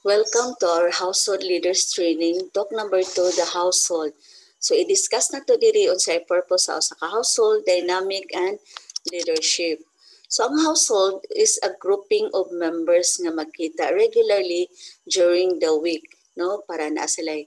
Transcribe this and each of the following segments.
Welcome to our Household Leaders Training, talk number 2, the household. So, i-discuss na to diri unsay purpose sa household, dynamic, and leadership. So, ang household is a grouping of members nga magkita regularly during the week, no? Para na sila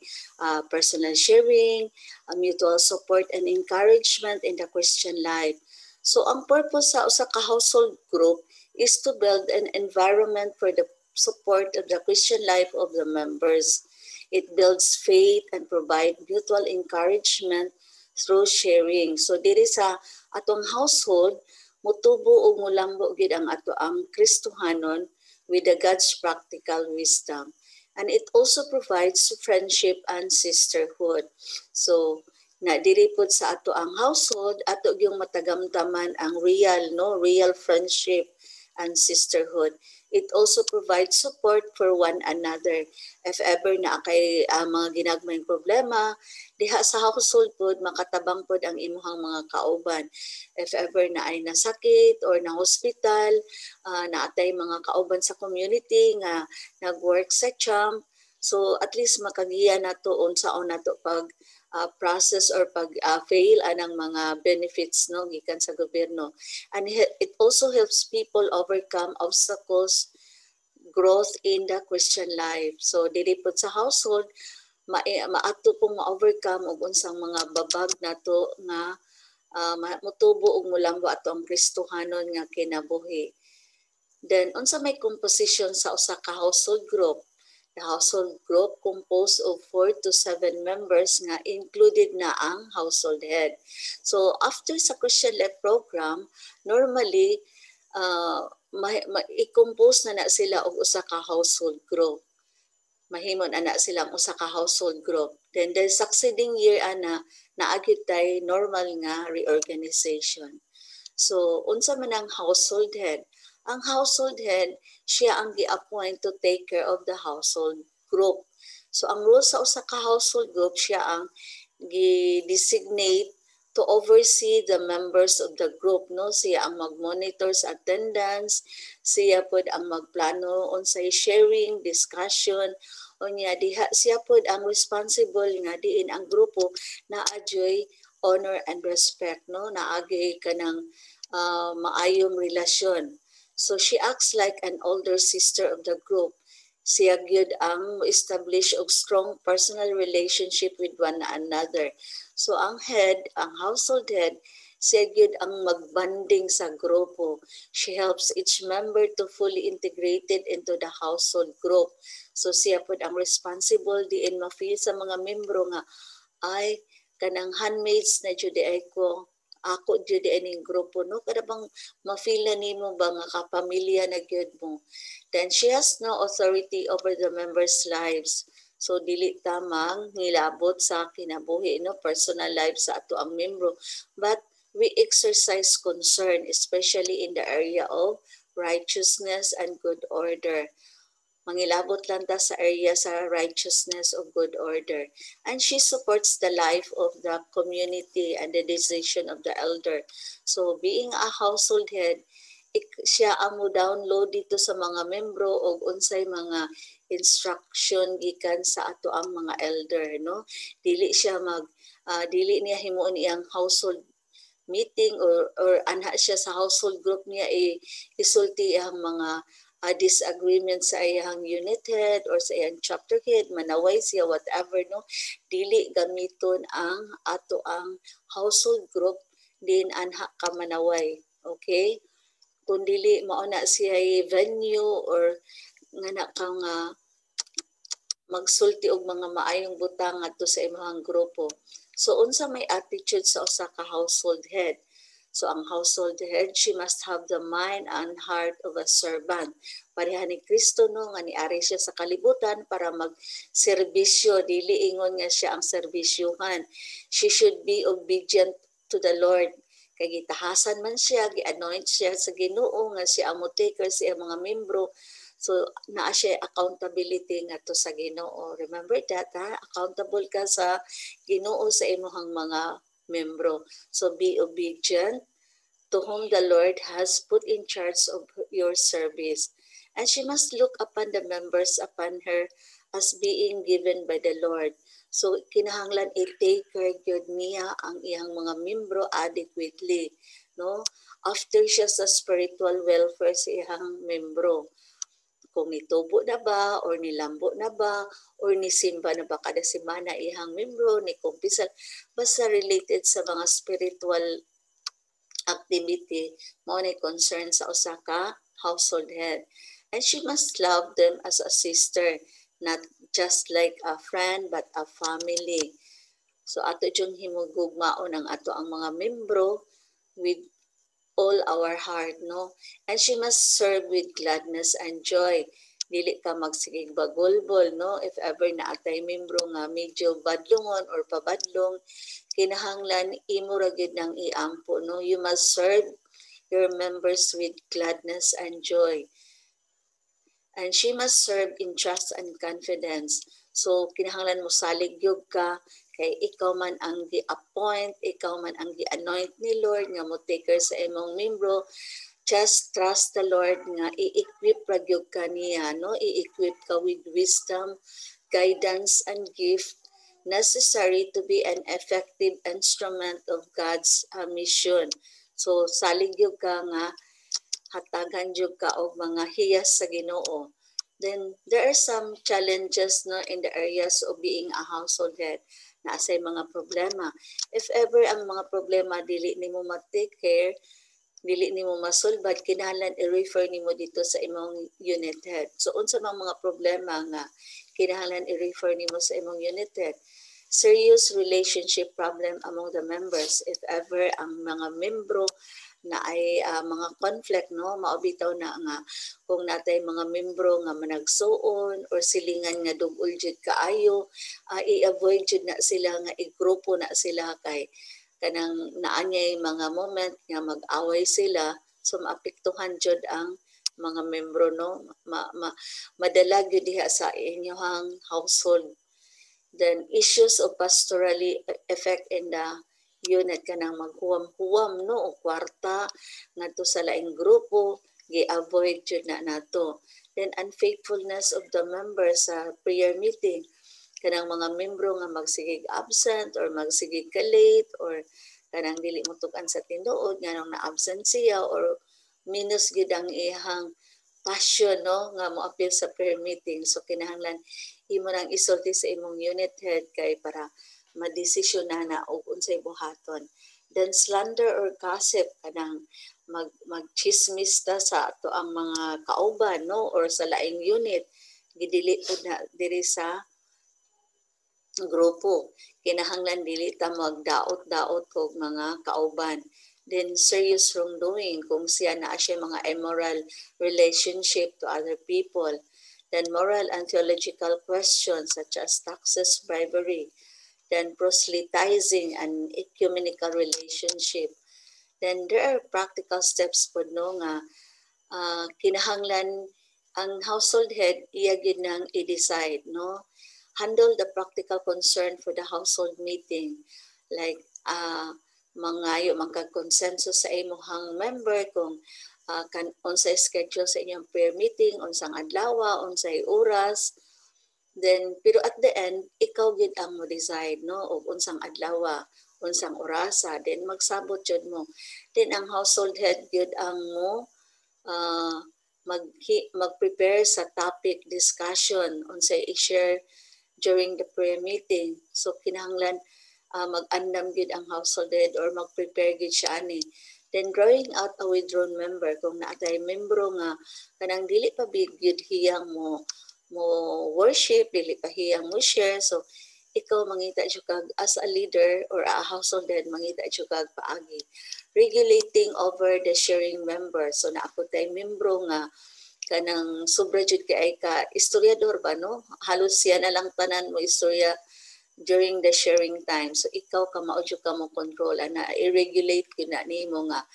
personal sharing, mutual support, and encouragement in the Christian life. So, ang purpose sa usa ka household group is to build an environment for the support of the Christian life of the members. It builds faith and provide mutual encouragement through sharing. So diri sa atong household, mutubo o mulambo gid ang ato ang Kristohanon with the God's practical wisdom. And it also provides friendship and sisterhood. So na diri pod sa ato ang household, ato gyung matagamtaman ang real friendship and sisterhood. It also provides support for one another. If ever na kay mga ginagmayng problema, diha sa household pod makatabang pod ang imuhang mga kauban. If ever na ay nasakit or na hospital, naatay mga kauban sa community nga nagwork sa CHAM, so at least makagiya nato unsaon nato pag process or pag-fail anang mga benefits no gikan sa gobyerno. And it also helps people overcome obstacles, growth in the Christian life. So dili pod sa household maato pong ma-overcome og unsang mga babag nato nga mutubo og mulambo ato ang Kristohanon nga kinabuhi. Then unsa may composition sa usa ka household group? The household group composed of 4 to 7 members nga included na ang household head. So after sa Christian Life program, normally i-compose na sila og usa ka household group. Mahimon ana silang usa ka household group. Then the succeeding year naagid tay normal nga reorganization. So unsa man ang household head? Ang household head, siya ang gi-appoint to take care of the household group. So ang role sa usa ka household group, siya ang gi-designate to oversee the members of the group, no? Siya ang mag-monitor sa attendance, siya pod ang magplano unsay sharing, discussion, unya diha siya pod ang responsible nga diin ang grupo na adyoy honor and respect, no? Naagi kanang maayong relasyon. So she acts like an older sister of the group. Siya gyud ang establish og strong personal relationship with one another. So ang head, ang household head, siya gyud ang magbanding sa grupo. She helps each member to fully integrated into the household group. So siya pod ang responsible diin ma-feel sa mga membro nga ay kanang handmaids na jud ay ko, ako jud ining grupo, no? Kada bang ma-feel na nimo ba nga kapamilya na gyud mo. Then she has no authority over the members' lives. So dili tamang nilabot sa kinabuhi, no, personal life sa ato ang membro, but we exercise concern especially in the area of righteousness and good order. Mangilabot lang ta sa area sa righteousness of good order. And she supports the life of the community and the decision of the elder. So being a household head, siya ang mo download dito sa mga membro og unsay mga instruction gikan sa ato ang mga elder, no? Dili siya dili niya himuon iyang household meeting or anha siya sa household group niya isulti ang mga disagreement sa iyang unit head or sa iyang chapter head, manaway siya, whatever, no? Dili gamiton ang ato ang household group din anha ka manaway. Okay? Kung dili mauna siya venue or nga na kang magsulti og mga maayong butang adto sa imong grupo. So unsa may attitude sa usa ka household head? So ang household head, she must have the mind and heart of a servant. Pareha ni Kristo, no, nga niari siya sa kalibutan para mag-serbisyo, dili ingon nga siya ang serbisyuhan. She should be obedient to the Lord. Kay gitahasan man siya, gi-anoint siya sa Ginoo nga siya ang motaker sa mga membro. So naa siya accountability nga to sa Ginoo. Remember that, ha? Accountable ka sa Ginoo sa imong mga membro. So be obedient to whom the Lord has put in charge of your service. And she must look upon the members upon her as being given by the Lord. So kinahanglan i-take care gyud niya ang iyang mga membro adequately, no? After siya sa spiritual welfare sa iyang membro, kung nitubo na ba or nilambo na ba or nisimba na ba kada semana ihang membro ni kumpisal, basta related sa mga spiritual activity mo ni concern sa usa ka household head. And she must love them as a sister, not just like a friend but a family. So ato yung himugugmaon ang ato ang mga membro with all our heart, no? And she must serve with gladness and joy. Dili ka magsigig bagulbol, no? If ever na atay membro nga medyo badlongon or pabadlong, kinahanglan imo ra gyud nang iampo, no? You must serve your members with gladness and joy. And she must serve in trust and confidence. So kinahanglan mo salig gyud ka kay ikaw man ang gi-appoint, ikaw man ang gi-anoint ni Lord nga mo taker sa imong membro. Just trust the Lord nga i-equip ra gyud ka niya, no? I-equip ka with wisdom, guidance and gift necessary to be an effective instrument of God's mission. So salig gyud ka nga hatagan jud ka og mga hiyas sa Ginoo. Then there are some challenges, no, in the areas of being a household head na asay mga problema. If ever ang mga problema dili nimo ma-take care, dili nimo masulbad, kinahanglan i-refer nimo dito sa imong unit head. So unsa mang mga problema nga kinahanglan i-refer nimo sa imong unit head? Serious relationship problem among the members. If ever ang mga membro na ay mga conflict, no, maobitaw na nga kung natay mga membro nga managsuon or silingan nga dugol jud kaayo, i-avoid jud na sila nga igrupo na sila kay kanang naanyay mga moment nga mag-away sila, so maapektuhan jud ang mga membro, no, madala gyud diha sa inyong household. Then issues of pastorally effect in the unit kanang maghuwam-huwam, no, o kwarta ngadto sa laing grupo, gi-avoid jud na nato. Then unfaithfulness of the members sa prayer meeting, kanang mga membro nga magsigig absent or magsigig ka late or kanang dili motukan sa tinuod nga nang na-absent siya or minus gid ang ihang passion, no, nga mo appeal sa prayer meeting. So kinahanglan imo nang isulti sa imong unit head kay para madesisyon na og unsay buhaton. Then slander or gossip, kanang magchismis ta sa ato ang mga kauban, no, or sa laing unit, gidili pud na diri sa grupo. Kinahanglan dili ta magdaot-daot kog mga kauban. Then serious wrongdoing, kung siya na siya mga immoral relationship to other people. Then moral and theological questions such as taxes, bribery. Then proselytizing and ecumenical relationship. Then there are practical steps po, no, nga kinahanglan ang household head iya gid nang i-decide, no. Handle the practical concern for the household meeting, like mangayo magka-consensus sa imong member kung unsay schedule sa inyong prayer meeting, unsang adlaw, unsay oras. Then pero at the end ikaw gid ang mo decide, no, og unsang adlaw, unsang orasa, then magsabot jud mo. Then ang household head gid ang mo mag-prepare sa topic discussion unsay i-share during the prayer meeting. So kinahanglan mag-andam gid ang household head or mag-prepare gid siya ani. Then drawing out a withdrawn member, kung naatay membro nga kanang dili pa gyud hiyang mo worship, dili pa hiyang mo share, so ikaw mangita jud kag as a leader or a household head, mangita jud kag paagi. Regulating over the sharing member, so naako tay membro nga kanang sobra jud kay ka istoryador ba, no, halos siya na lang tanan mo istorya during the sharing time. So ikaw ka mao jud ka mo control ana, i-regulate gyud na nimo nga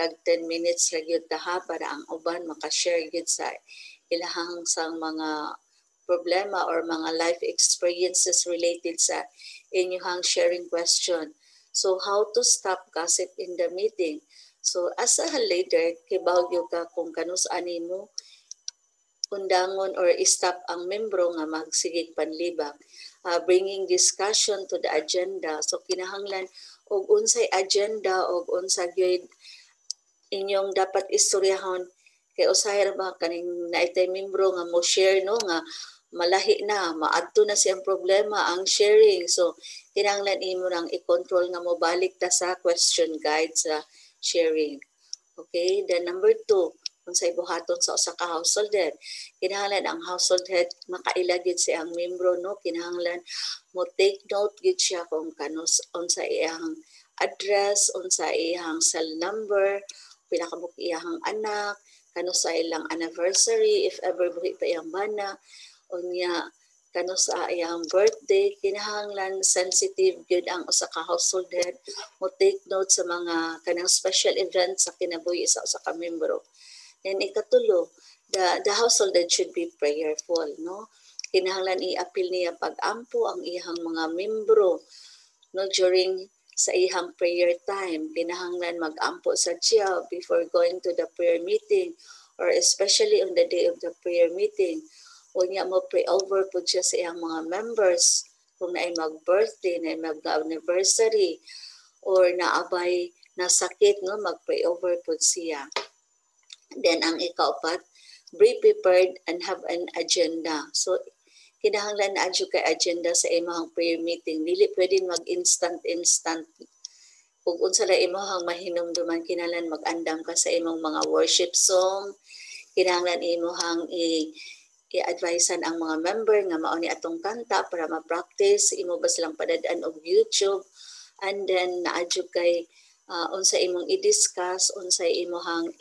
tag 10 minutes ra gyud ta ha para ang uban maka-share gyud sa ilahang sang mga problema or mga life experiences related sa inyong sharing question. So how to stop gossip in the meeting? So as a leader, kibaw gyud ka kung kanus ani mo undangon or stop ang membro nga magsigig panlibak. Bringing discussion to the agenda. So kinahanglan og unsay agenda og unsa gyud inyong dapat istoryahon kay usahay ra ba kaning naitay membro nga mo share no nga malahi na maadto na siyang problema ang sharing. So kinahanglan imo nang i-control nga mo balik ta sa question guide sa sharing. Okay, then number 2, unsay buhaton sa usa ka household head. Kinahanglan ang household head makaila gyud si ang membro no, kinahanglan mo take note gyud siya kung kanos unsa iyang address, unsa iyang cell number, pila ka iyang anak, kano sa ilang anniversary if ever buhi pa iyang bana, unya kano sa iyang birthday. Kinahanglan sensitive gyud ang usa ka household head mo take note sa mga kanang special events sa kinabuhi sa usa ka membro. And ikatulo, the household head should be prayerful, no? Kinahanglan i-appeal niya pag-ampo ang iyang mga membro no during sa ihang prayer time. Kinahanglan mag-ampo sa siya before going to the prayer meeting or especially on the day of the prayer meeting. Unya mo pray over po siya sa iyang mga members kung naay mag-birthday, naay mag-anniversary, or naabay na sakit, no, mag-pray over po siya. Then ang ikaapat, be prepared and have an agenda. So kinahanglan na adyo kay agenda sa imong prayer meeting. Dili pwedeng mag-instant. Kung unsa la imong mahinumduman, kinahanglan mag-andam ka sa imong mga worship song. Kinahanglan imong i-advisean ang mga member nga mao ni atong kanta para ma-practice. Imo ba silang padadaan og YouTube, and then naadyo kay unsa imong i-discuss, unsa imong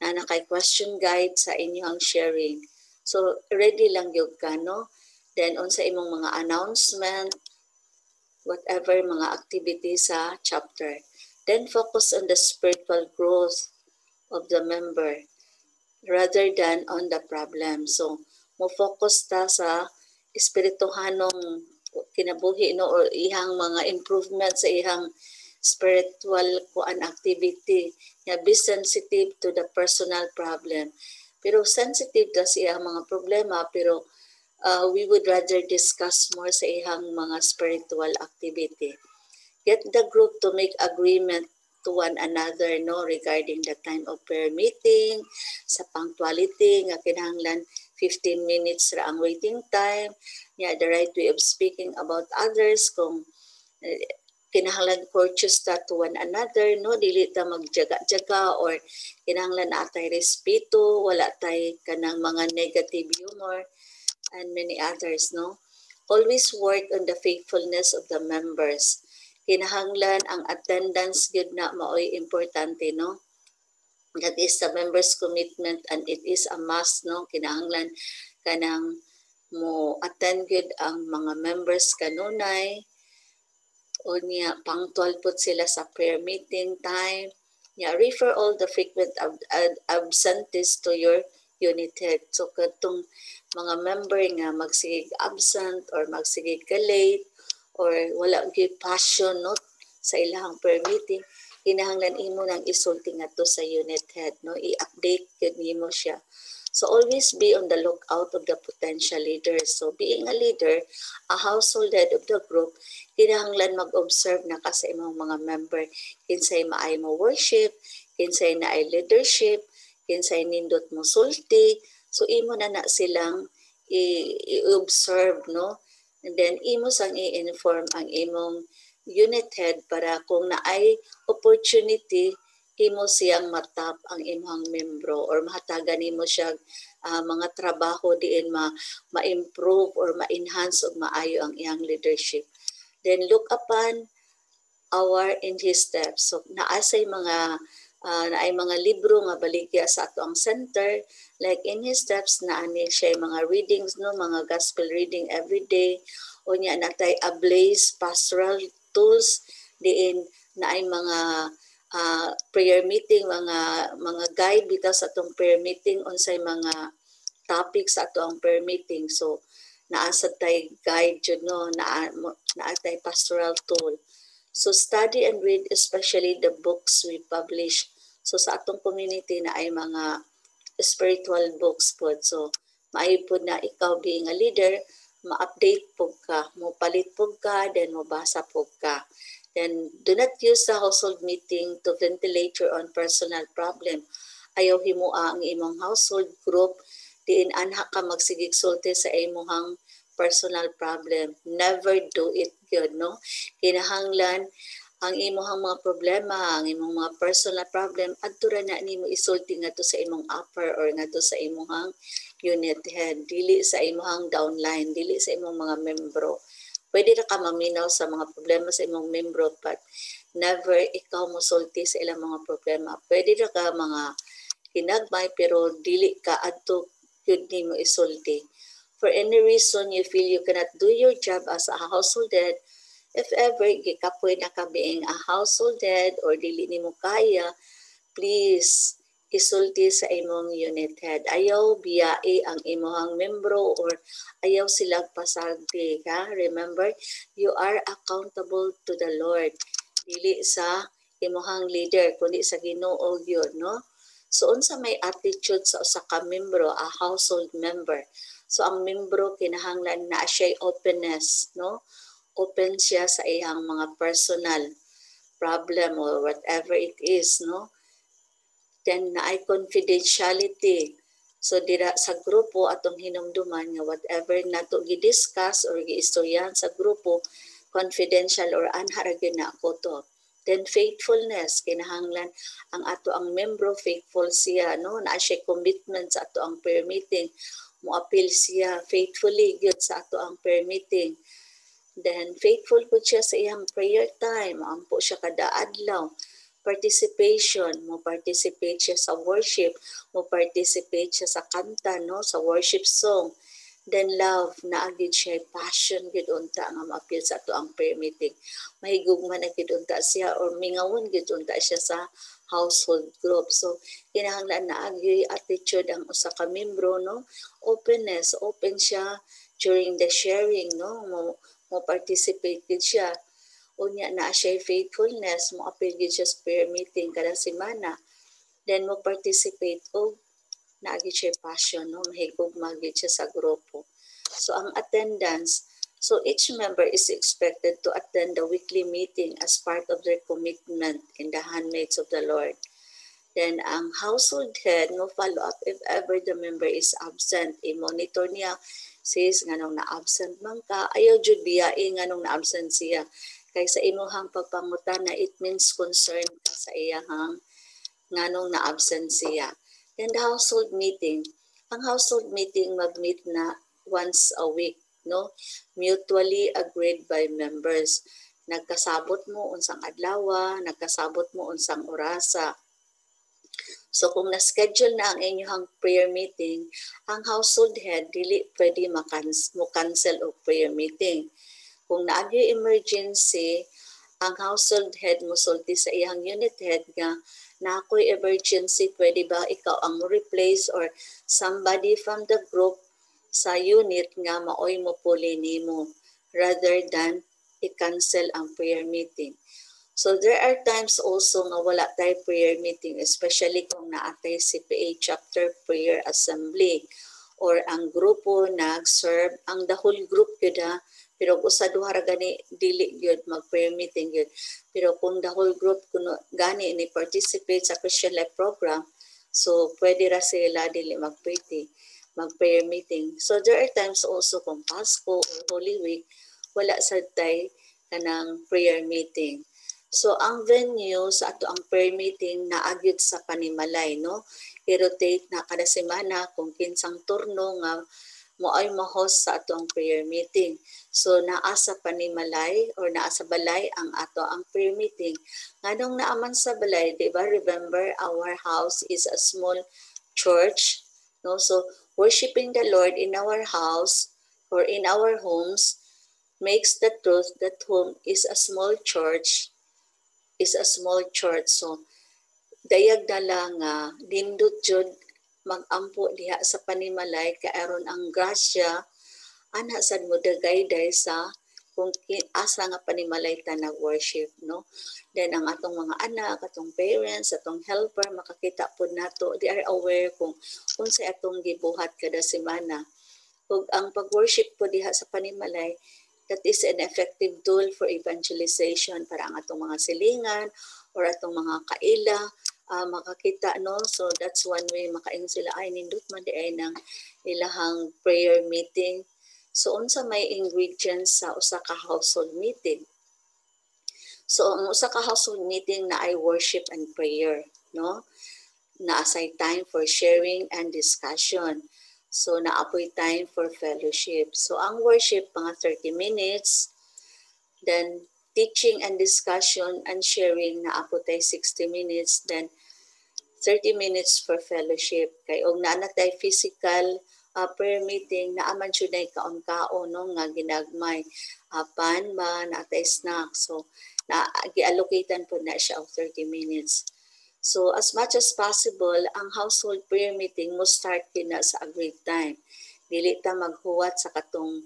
kay question guide sa inyong sharing. So ready lang gyud ka, no? Then unsa imong mga announcement, whatever mga activities sa chapter. Then focus on the spiritual growth of the member rather than on the problem. So mo focus ta sa espirituhanong kinabuhi, no, or ihang mga improvement sa ihang spiritual activity. Be sensitive to the personal problem. Pero sensitive ta sa iyang mga problema, pero we would rather discuss more sa ihang mga spiritual activity. Get the group to make agreement to one another, no, regarding the time of prayer meeting, sa punctuality nga kinahanglan 15 minutes ra ang waiting time, the right way of speaking about others, kung kinahanglan courteous ta to one another, no, dili ta magjaga-jaga, or kinahanglan atay respeto, wala tay kanang mga negative humor, and many others, no. Always work on the faithfulness of the members. Kinahanglan ang attendance gyud na maoy importante, no. That is the members' commitment, and it is a must, no. Kinahanglan kanang mo attend gyud ang mga members kanunay, unya punctual pud sila sa prayer meeting time. Refer all the frequent absentees to your unit head. So katong mga member nga magsigig absent or magsigig ka late or wala gyud passion, no, sa ilahang prayer meeting, kinahanglan imo nang isulti ngadto sa unit head, no, i-update gyud nimo siya. So always be on the lookout of the potential leaders. So being a leader, a household head of the group, kinahanglan mag-observe na ka sa imong mga member, kinsay maay mo worship, kinsay naay leadership, kinsay nindot mo sulti. So imo na silang i-observe, no. And then imo sang i-inform ang imong unit head para kung naay opportunity, imo siyang matap ang imong membro or mahatagan nimo siya mga trabaho diin ma-improve or ma-enhance og maayo ang iyang leadership. Then look upon in his steps. So naasay naay mga libro nga baligya sa ato ang center, like in his steps na ani siya mga readings, no, mga gospel reading every day, unya natay Ablaze pastoral tools diin naay mga prayer meeting, mga guide bitaw sa atong prayer meeting, unsay mga topics sa ato ang prayer meeting. So naasa tay guide jud, no, naatay pastoral tool. So study and read especially the books we publish. So sa atong community na ay mga spiritual books po. So maayo po na ikaw being a leader, ma-update po ka, mo palit po ka, then mabasa po ka. Then do not use the household meeting to ventilate your own personal problem. Ayaw himua ang imong household group, diin anha ka magsigigsulti sa imong personal problem. Never do it good, no? Kinahanglan ang imong mga problema, ang imong mga personal problem, adto ra na nimo isulti ngadto sa imong upper or ngadto sa imong unit head, dili sa imong downline, dili sa imong mga membro. Pwede ra ka maminaw sa mga problema sa imong membro, but never ikaw mosulti sa ilang mga problema. Pwede ra ka mga hinagmay pero dili ka adto gyud nimo isulti. For any reason you feel you cannot do your job as a household head, if ever gikapoy na ka being a household head or dili nimo kaya, please isulti sa imong unit head. Ayaw biyai ang imong membro or ayaw sila pasagdi ka. Remember, you are accountable to the Lord. Dili sa imong leader kundi sa Ginoo gyud, no? So unsa may attitude sa usa ka membro, a household member. So ang membro kinahanglan na siya openness, no? Open siya sa iyang mga personal problem or whatever it is, no? Then naay confidentiality. So dira sa grupo atong hinumduman nga whatever nato gi-discuss or giistoryahan sa grupo, confidential or anharagin na ako to. Then faithfulness, kinahanglan ang ato ang membro faithful siya, no? Naa siya commitment sa ato ang prayer meeting, mo-appeal siya faithfully gyud sa ato ang prayer meeting. Then faithful po siya sa iyang prayer time, ampo siya kada adlaw. Participation, mo participate siya sa worship, mo participate siya sa kanta, no, sa worship song. Then love, naagid siya passion gid unta nga ma-appeal sa ato ang prayer meeting. Mahigugma na gid unta siya or mingawon gid unta siya sa household group. So kinahanglan naagi attitude ang usa ka membro, no? Openness, open siya during the sharing, no? Mo participate gid siya. Unya na siya faithfulness, mo appeal gid siya sa prayer meeting kada semana. Then mo participate og naagi siya passion, no? Mahigugma gid siya sa grupo. So ang attendance, so each member is expected to attend the weekly meeting as part of their commitment in the handmaids of the Lord. Then ang household head mo follow up if ever the member is absent. I-monitor niya, sis nganong na-absent man ka, ayaw jud biyain nganong na-absent siya. Kay sa imuhang pagpangutana, it means concern ka sa iyahang nganong na-absent siya. Then the household meeting. Ang household meeting mag-meet na once a week, no? Mutually agreed by members. Nagkasabot mo unsang adlaw, nagkasabot mo unsang orasa. So kung na-schedule na ang inyong prayer meeting, ang household head dili pwede mo-cancel o prayer meeting. Kung naagyo emergency, ang household head mosulti sa iyang unit head nga na ako'y emergency, pwede ba ikaw ang replace or somebody from the group sa unit nga maoy mo puli nimo rather than i-cancel ang prayer meeting. So there are times also nga wala tayo prayer meeting, especially kung naatay CPA chapter prayer assembly or ang grupo nag-serve, ang the whole group yun pero usa duha ra gani dili gyud mag prayer meeting gyud. Pero kung the whole group kuno gani ni participate sa Christian Life program, so pwede ra sila dili mag prayer meeting. So there are times also kung Pasko or Holy Week wala sad tay kanang prayer meeting. So ang venue sa ato ang prayer meeting naagyud sa Panimalay, no? I-rotate na kada semana kung kinsang turno nga mo ay ma-host sa ato ang prayer meeting. So naa sa Panimalay or naa sa balay ang ato ang prayer meeting. Nganong naaman sa balay, di ba? Remember, our house is a small church, no? So worshiping the Lord in our house or in our homes makes the truth that home is a small church. So dayag na lang nindot jud mag-ampo diha sa Panimalay kay aron ang grasya ana sad mo dagayday sa kung asa nga panimalay ta nag-worship, no? Then ang atong mga anak, atong parents, atong helper, makakita po nato, they are aware kung unsay atong gibuhat kada semana. Ug ang pag-worship po diha sa panimalay, that is an effective tool for evangelization para ang atong mga silingan or atong mga kaila makakita, no? So that's one way makaingon sila, ay nindot man di ay ng ilahang prayer meeting. So unsa may ingredients sa usa ka household meeting? So ang usa ka household meeting na ay worship and prayer, no? Na-assign time for sharing and discussion. So naapoy time for fellowship. So ang worship mga 30 minutes, then teaching and discussion and sharing naapo tay 60 minutes, then 30 minutes for fellowship. Kay og naana tay physical prayer meeting, naaman siya na kaon-kaon, no, nga ginagmay. Pan ba, natay snack. So, gi-allocatean po na siya of 30 minutes. So, as much as possible, ang household prayer meeting mo start kina sa agreed time. Dili ta maghuwat sa katong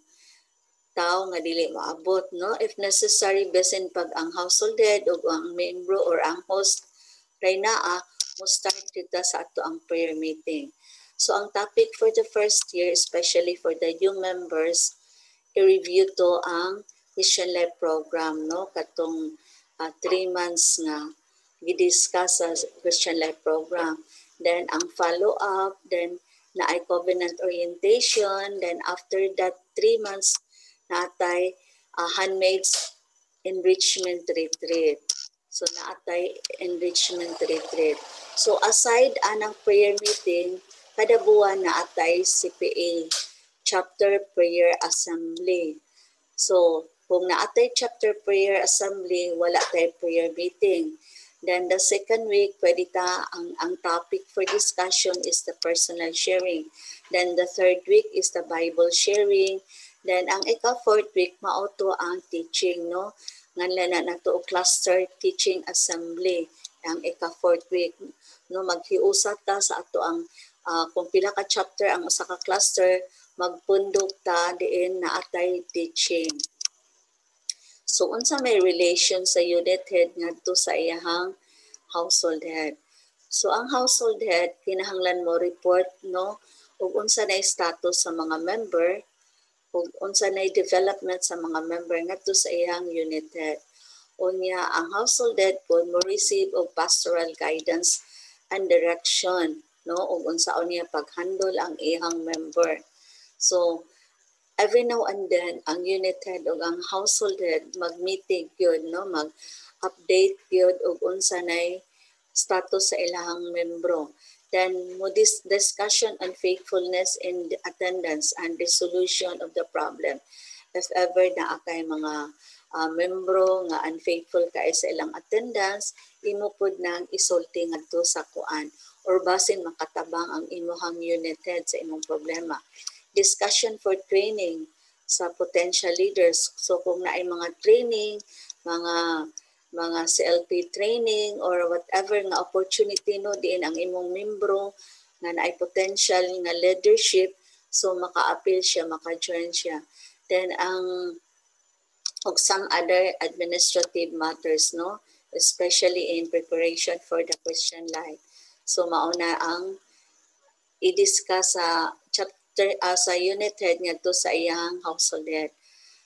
tao nga dili maabot, no? If necessary, basin pag ang household head o ang membro or ang host ray naa, mo start kita sa ato ang prayer meeting. So ang topic for the first year, especially for the new members, i-review to ang Christian Life Program, no? Katong 3 months nga gidiscuss sa Christian Life Program. Then ang follow-up, then na ay covenant orientation, then after that 3 months natay handmaids enrichment retreat. So naatay enrichment retreat. So aside anang prayer meeting, kada buwan naatay CPA, Chapter Prayer Assembly. So kung naatay Chapter Prayer Assembly, wala tay prayer meeting. Then the second week, pwede ta, ang topic for discussion is the personal sharing. Then the third week is the Bible sharing. Then ang ika-fourth week, mauto ang teaching, no? Nganla na nato cluster teaching assembly. Ang ika-fourth week, no? Maghiusap ta sa ato ang, kung pila ka chapter ang usa ka cluster, magpundok ta diin na atay teaching. So unsa may relation sa unit head ngadto sa iyahang household head. So ang household head kinahanglan mo report, no, ug unsa nay status sa mga member ug unsa nay development sa mga member ngadto sa iyang unit head. Unya ang household head po mo receive og pastoral guidance and direction, no, ug unsa unya paghandle ang iyang member. So every now and then, ang unit head o ang household head mag-meeting yun, no? Mag-update yun o unsa nay status sa ilahang membro. Then, mo discussion on faithfulness in attendance and resolution of the problem. If ever na akay mga membro nga unfaithful kay sa ilang attendance, imo pud nang isulti ngadto sa kuan or basin makatabang ang imuhang unit head sa imong problema. Discussion for training sa potential leaders. So kung naay mga training, mga CLP training or whatever nga opportunity, no, diin ang imong membro nga naay potential nga leadership, so maka-appeal siya, maka-join siya. Then ang og some other administrative matters, no, especially in preparation for the Christian life. So mauna ang i-discuss sa sa unit head ngadto sa iyang household head.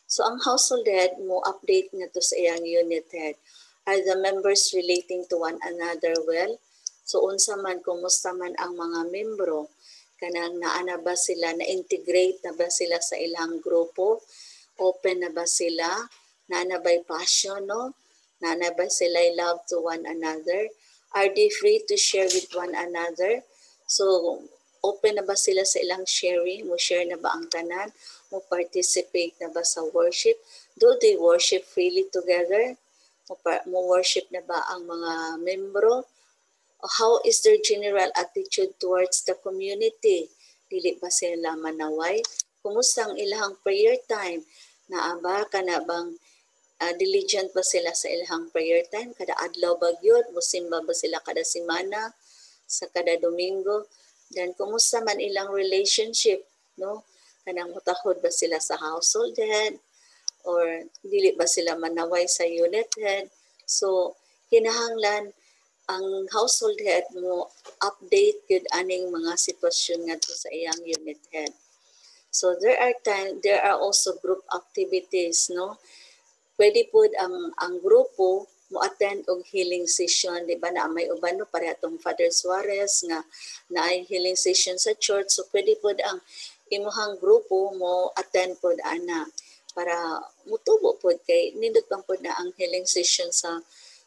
So ang household head mo update ngadto sa iyang unit head. Are the members relating to one another well? So unsa man, kumusta man ang mga membro? Kanang naana ba sila, na-integrate na ba sila sa ilang grupo? Open na ba sila? Naana ba'y passion, no? Naana ba sila love to one another? Are they free to share with one another? So open na ba sila sa ilang sharing? Mo share na ba ang tanan? Mo participate na ba sa worship? Do they worship freely together? Mo worship na ba ang mga membro? How is their general attitude towards the community? Dili ba sila manaway? Kumusta ang ilang prayer time? Naaba ka na bang diligent ba sila sa ilang prayer time? Kada adlaw ba gyud? Musimba ba sila kada semana? Sa kada Domingo? Then kumusta man ilang relationship, no? Kanang mutahod ba sila sa household head or dili ba sila manaway sa unit head. So kinahanglan ang household head mo update gud aning mga sitwasyon ngadto sa iyang unit head. So there are also group activities, no? Pwede po ang grupo mo attend og healing session, di ba, na may uban no pareha tong Father Suarez nga naay healing session sa church. So pwede po ang imuhang grupo mo attend pod ana para mutubo pod kay nindot bang pod na ang healing session sa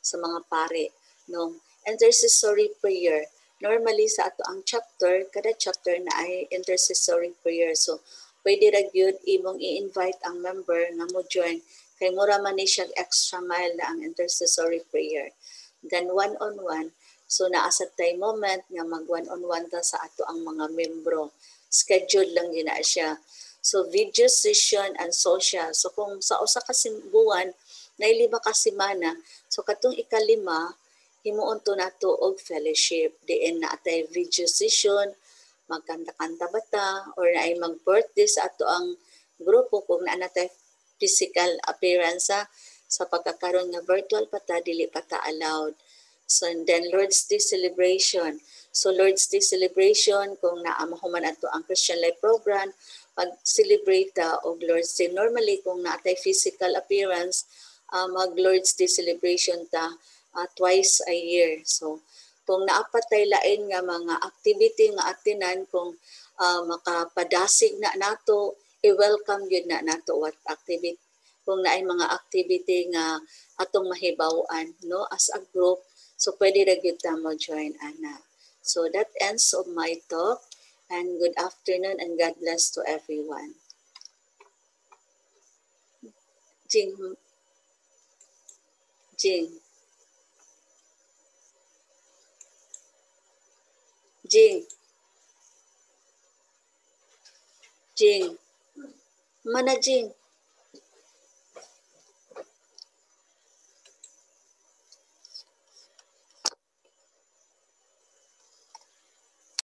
mga pare, no? Intercessory prayer. Normally sa ato ang chapter, kada chapter na ay intercessory prayer. So pwede ra gyud imong i-invite ang member nga mo join kay mura man ni siya extra mile na ang intercessory prayer. Then one-on-one, so naa sa time moment nga mag one-on-one ta sa ato ang mga membro. Schedule lang yun na siya. So video session and social. So kung sa usa ka buwan, na 5 ka semana, so katong ikalima, himuon to nato og fellowship. Diin na atay video session, magkanta-kanta bata, or na ay mag-birthday sa ato ang grupo kung naa natay physical appearance sa pagkakaroon nga virtual pata dili pata allowed. So and then Lord's Day celebration. So Lord's Day celebration kung naamahuman ato ang Christian Life program, pag-celebrate ta og Lord's Day. Normally kung naatay physical appearance, mag Lord's Day celebration ta twice a year. So kung naapatay lain nga mga activity nga atinan, kung makapadasig na nato, i-welcome yun na nato what activity, kung naay mga activity nga atong mahibaw-an, no, as a group. So pwede ra gyud ta mo join ana. So that ends of my talk, and good afternoon and God bless to everyone. Jing Jing Jing Jing Mana Jing